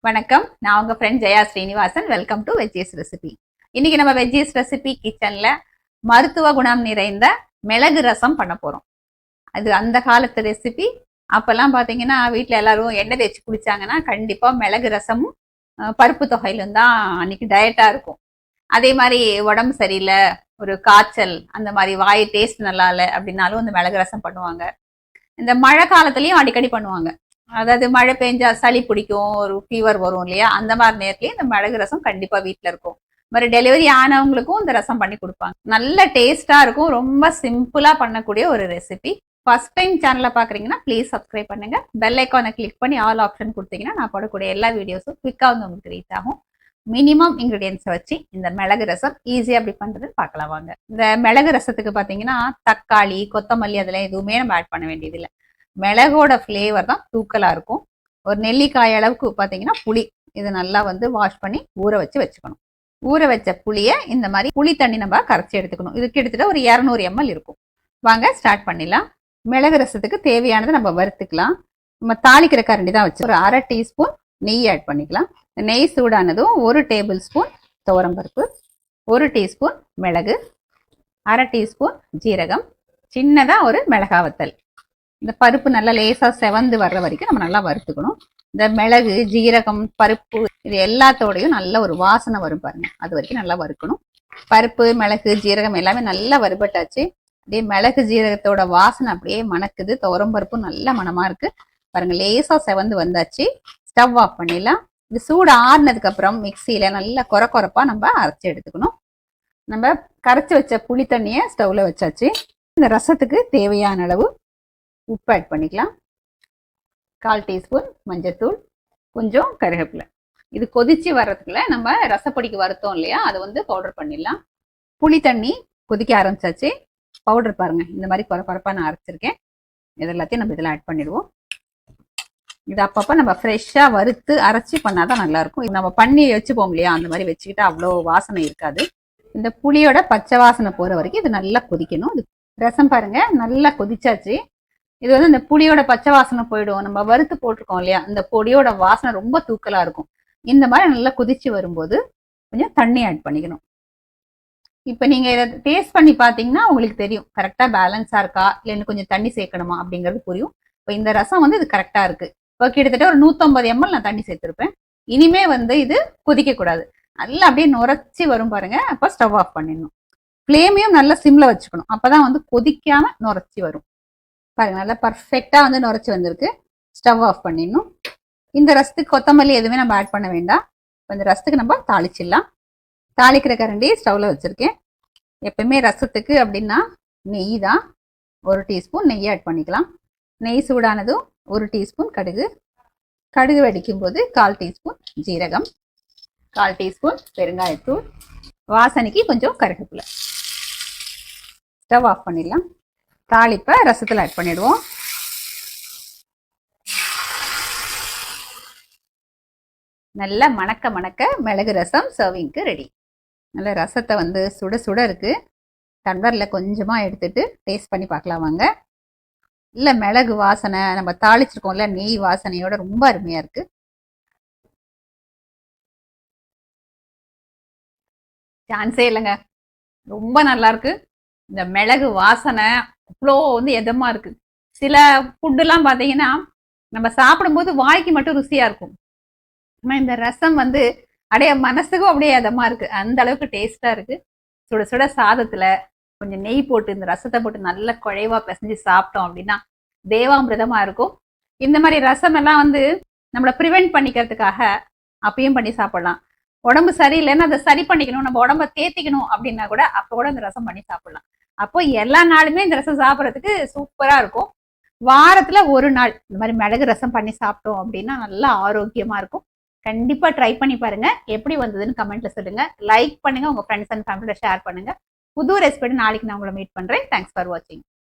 வணக்கம். நான் உங்க friend Jaya Srinivasan. Welcome to veggies recipe. இன்னைக்கு நம்ம வெஜ்ஜீஸ் ரெசிபி கிச்சன்ல மருத்துவ குணம் நிறைந்த மிளகு ரசம் பண்ண போறோம். அது அந்த காலத்து ரெசிபி. அப்பெல்லாம் பாத்தீங்கன்னா வீட்டுல எல்லாரும் எண்ணெய் தேய்ச்சி குடிச்சாங்கன்னா கண்டிப்பா மிளகு ரசமும் பருப்பு தொகையிலும் தான் அன்னைக்கு டயட்டா இருக்கும். அதே மாதிரி உடம்பு சரியில்லை, ஒரு காய்ச்சல், அந்த மாதிரி வாய் டேஸ்ட் நல்லா இல்லை அப்படின்னாலும் இந்த மிளகு ரசம் பண்ணுவாங்க. இந்த மழை காலத்துலயும் அடிக்கடி பண்ணுவாங்க. அதாவது மழை பெஞ்சா சளி பிடிக்கும், ஒரு ஃபீவர் வரும் இல்லையா, அந்த மாதிரி நேரத்துலயும் இந்த மிளகு ரசம் கண்டிப்பா வீட்டுல இருக்கும். மாதிரி டெலிவரி ஆனவங்களுக்கும் இந்த ரசம் பண்ணி கொடுப்பாங்க. நல்ல டேஸ்டா இருக்கும். ரொம்ப சிம்பிளா பண்ணக்கூடிய ஒரு ரெசிபி. ஃபர்ஸ்ட் டைம் சேனலை பாக்குறீங்கன்னா ப்ளீஸ் சப்ஸ்கிரைப் பண்ணுங்க. பெல் ஐக்கானை கிளிக் பண்ணி ஆல் ஆப்ஷன் கொடுத்தீங்கன்னா நான் போடக்கூடிய எல்லா வீடியோஸும் குவிக்கா வந்து உங்களுக்கு ரீச் ஆகும். மினிமம் இன்கிரீடியன்ஸ் வச்சு இந்த மிளகு ரசம் ஈஸியா எப்படி பண்றதுன்னு பார்க்கலாம் வாங்க. இந்த மிளகு ரசத்துக்கு பாத்தீங்கன்னா தக்காளி, கொத்தமல்லி அதெல்லாம் எதுவுமே நம்ம ஆட் பண்ண வேண்டியது இல்லை. மிளகோட ஃப்ளேவர் தான் தூக்கலா இருக்கும். ஒரு நெல்லிக்காய் அளவுக்கு பார்த்தீங்கன்னா புளி, இது நல்லா வந்து வாஷ் பண்ணி ஊற வச்சு வச்சுக்கணும். ஊற வச்ச புளியை இந்த மாதிரி புளி தண்ணி நம்ம கரைச்சி எடுத்துக்கணும். இது கிட்டத்தட்ட ஒரு 200 ml இருக்கும். வாங்க ஸ்டார்ட் பண்ணிடலாம். மிளகு ரசத்துக்கு தேவையானதை நம்ம வறுத்துக்கலாம். நம்ம தாளிக்கிற கரண்டி தான் வச்சு ஒரு 1/2 டீஸ்பூன் நெய் ஆட் பண்ணிக்கலாம். நெய் சூடானதும் 1 டேபிள் ஸ்பூன் துவரம்பருப்பு, 1 டீஸ்பூன் மிளகு, 1/2 டீஸ்பூன் ஜீரகம், சின்னதாக ஒரு மிளகா வத்தல். இந்த பருப்பு நல்லா லேசா செவந்து வர்ற வரைக்கும் நம்ம நல்லா வறுத்துக்கணும். இந்த மிளகு, ஜீரகம், பருப்பு இது எல்லாத்தோடையும் நல்ல ஒரு வாசனை வரும் பாருங்க, அது வரைக்கும் நல்லா வறுக்கணும். பருப்பு, மிளகு, ஜீரகம் எல்லாமே நல்லா வறுபட்டாச்சு. அப்படியே மிளகு ஜீரகத்தோட வாசனை அப்படியே மணக்குது. துவரம் பருப்பும் நல்ல மணமா இருக்கு பாருங்க. லேசா செவந்து வந்தாச்சு. ஸ்டவ் ஆஃப் பண்ணிடலாம். இது சூடு ஆறுனதுக்கு அப்புறம் மிக்சியில நல்லா கொரப்பா நம்ம அரைச்சி எடுத்துக்கணும். நம்ம கரைச்சி வச்ச புளி தண்ணியை ஸ்டவ்ல வச்சாச்சு. இந்த ரசத்துக்கு தேவையான அளவு உப்பு ஆட் பண்ணிக்கலாம். 1/4 டீஸ்பூன் மஞ்சத்தூள், கொஞ்சம் கருவேப்பிலை. இது கொதிச்சு வர்றதுக்குள்ள நம்ம ரசப்பொடிக்கு வறுத்தோம் இல்லையா, அதை வந்து பவுடர் பண்ணிடலாம். புளி தண்ணி கொதிக்க ஆரம்பிச்சாச்சு. பவுடர் பாருங்க, இந்த மாதிரி கொரப்பா நான் அரைச்சிருக்கேன். இது எல்லாத்தையும் நம்ம இதில் ஆட் பண்ணிடுவோம். இது அப்பப்போ நம்ம ஃப்ரெஷ்ஷாக வறுத்து அரைச்சி பண்ணாதான் நல்லா இருக்கும். இது நம்ம பண்ணி வச்சுப்போம் இல்லையா, அந்த மாதிரி வச்சுக்கிட்டா அவ்வளோ வாசனை இருக்காது. இந்த புளியோட பச்சை வாசனை போகிற வரைக்கும் இது நல்லா கொதிக்கணும். இது ரசம் பாருங்க நல்லா கொதிச்சாச்சு. இது வந்து இந்த புளியோட பச்சை வாசனை போயிடும். நம்ம வறுத்து போட்டிருக்கோம் இல்லையா, இந்த பொடியோட வாசனை ரொம்ப தூக்கலா இருக்கும். இந்த மாதிரி நல்லா கொதிச்சு வரும்போது கொஞ்சம் தண்ணி ஆட் பண்ணிக்கணும். இப்ப நீங்க இதை டேஸ்ட் பண்ணி பாத்தீங்கன்னா உங்களுக்கு தெரியும் கரெக்டா பேலன்ஸா இருக்கா, இல்லை இன்னும் கொஞ்சம் தண்ணி சேர்க்கணுமா அப்படிங்கிறது புரியும். இப்போ இந்த ரசம் வந்து இது கரெக்டா இருக்கு. இப்போ கிட்டத்தட்ட ஒரு 150 ml நான் தண்ணி சேர்த்திருப்பேன். இனிமே வந்து இது கொதிக்க கூடாது. நல்லா அப்படியே நுரைச்சி வரும் பாருங்க. அப்போ ஸ்டவ் ஆஃப் பண்ணிடணும். ஃப்ளேமையும் நல்லா சிம்ல வச்சுக்கணும். அப்பதான் வந்து கொதிக்காம நுரைச்சி வரும் பாருங்க. நல்லா பர்ஃபெக்டா வந்து நுரைச்சி வந்திருக்கு. ஸ்டவ் ஆஃப் பண்ணிடணும். இந்த ரசத்துக்கு கொத்தமல்லி எதுவுமே நம்ம ஆட் பண்ண வேண்டாம். இந்த ரசத்துக்கு நம்ம தாளிச்சிடலாம். தாளிக்கிற கரண்டி ஸ்டவ்ல வச்சிருக்கேன். எப்பவுமே ரசத்துக்கு அப்படின்னா நெய் தான். 1 டீஸ்பூன் நெய் ஆட் பண்ணிக்கலாம். நெய் சூடானதும் 1 டீஸ்பூன் கடுகு, கடுகு வெடிக்கும் போது 1/4 டீஸ்பூன் ஜீரகம், 1/4 டீஸ்பூன் பெருங்காயத்தூள், வாசனைக்கு கொஞ்சம் கருவேப்பிலை. ஸ்டவ் ஆஃப் பண்ணிடலாம். தாளிப்பை ரசத்தில் ஆட் பண்ணிடுவோம். நல்ல மணக்க மிளகு ரசம் சர்விங்க்கு ரெடி. நல்ல ரசத்தை வந்து சுட சுட இருக்கு. டம்ளரில் கொஞ்சமாக எடுத்துட்டு டேஸ்ட் பண்ணி பார்க்கலாம் வாங்க. இல்லை மிளகு வாசனை நம்ம தாளிச்சிருக்கோம்ல, நெய் வாசனையோட ரொம்ப அருமையாக இருக்கு. சான்ஸே இல்லைங்க, ரொம்ப நல்லா இருக்கு. இந்த மிளகு வாசனை அவ்வளோ வந்து எதமா இருக்கு. சில ஃபுட்டுலாம் பார்த்தீங்கன்னா நம்ம சாப்பிடும்போது வாய்க்கு மட்டும் ருசியா இருக்கும். ஆனால் இந்த ரசம் வந்து அப்படியே மனசுக்கும் அப்படியே எதமா இருக்கு. அந்த அளவுக்கு டேஸ்டா இருக்கு. சுட சுட சாதத்துல கொஞ்சம் நெய் போட்டு இந்த ரசத்தை போட்டு நல்ல குழைவா பிசைஞ்சு சாப்பிட்டோம் அப்படின்னா தேவாமிரதமா இருக்கும். இந்த மாதிரி ரசம் எல்லாம் வந்து நம்மளை ப்ரிவென்ட் பண்ணிக்கிறதுக்காக அப்பயும் பண்ணி சாப்பிடலாம். உடம்பு சரியில்லைன்னா அதை சரி பண்ணிக்கணும், நம்ம உடம்ப தேத்திக்கணும் அப்படின்னா கூட அப்போ கூட இந்த ரசம் பண்ணி சாப்பிடலாம். அப்போ எல்லா நாளுமே இந்த ரசம் சாப்பிட்றதுக்கு சூப்பரா இருக்கும். வாரத்துல ஒரு நாள் இந்த மாதிரி மிளகு ரசம் பண்ணி சாப்பிட்டோம் அப்படின்னா நல்லா ஆரோக்கியமா இருக்கும். கண்டிப்பா ட்ரை பண்ணி பாருங்க. எப்படி வந்ததுன்னு கமெண்ட்ல சொல்லுங்க. லைக் பண்ணுங்க, உங்க ஃப்ரெண்ட்ஸ் அண்ட் ஃபேமிலியோட ஷேர் பண்ணுங்க. புது ரெசிபி நாளைக்கு நான் உங்களை மீட் பண்றேன். தேங்க்ஸ் ஃபார் வாட்சிங்.